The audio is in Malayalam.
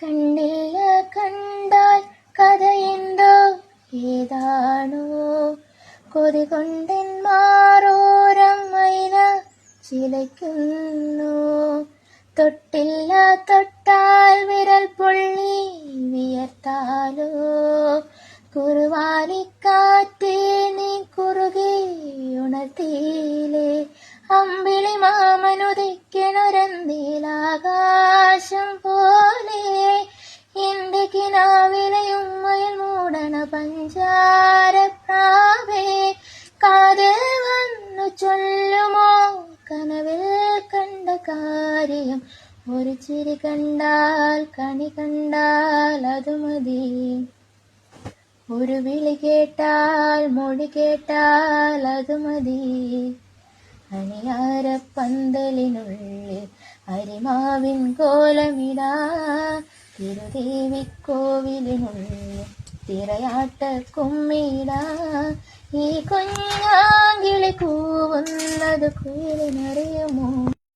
കണ്ടില്ല കണ്ടാൽ കഥയെന്തോ ഏതാണോ കൊതി കൊണ്ടെൻ മാറോരം മൈന ചിലയ്ക്കുന്നു. തൊട്ടില്ല തൊട്ടാൽ വിരൽ പൊള്ളി വിയർത്താലോ കുറുവാലിക്കാറ്റേ നീ കുറുകെ ഉണർത്തിയില്ലേ. അമ്പിളി മാമനുദിക്കണൊരന്തീലാകാശം പോലെ എന്റെ കിനാവിലെ ഉമ്മയിൽ മൂടണ പഞ്ചാരപ്രാവേ. കാതിൽ വന്നു ചൊല്ലുമോ കനവിൽ കണ്ട കാര്യം. ഒരു ചിരി കണ്ടാൽ കണി കണ്ടാൽ അതു മതി. ഒരു വിളി കേട്ടാൽ മൊഴി കേട്ടാൽ അതു മതി. അണിയാരപ്പന്തലിനുള്ളിൽ അരിമാവിൻ കോലമിടാ. തിരുദേവിക്കോവിലിനുള്ളിൽ തിരയാട്ട കുമ്മിടാ. ഈ കുഞ്ഞാങ്കിളി കൂവുന്നത് കുയിലിനറിയുമോ?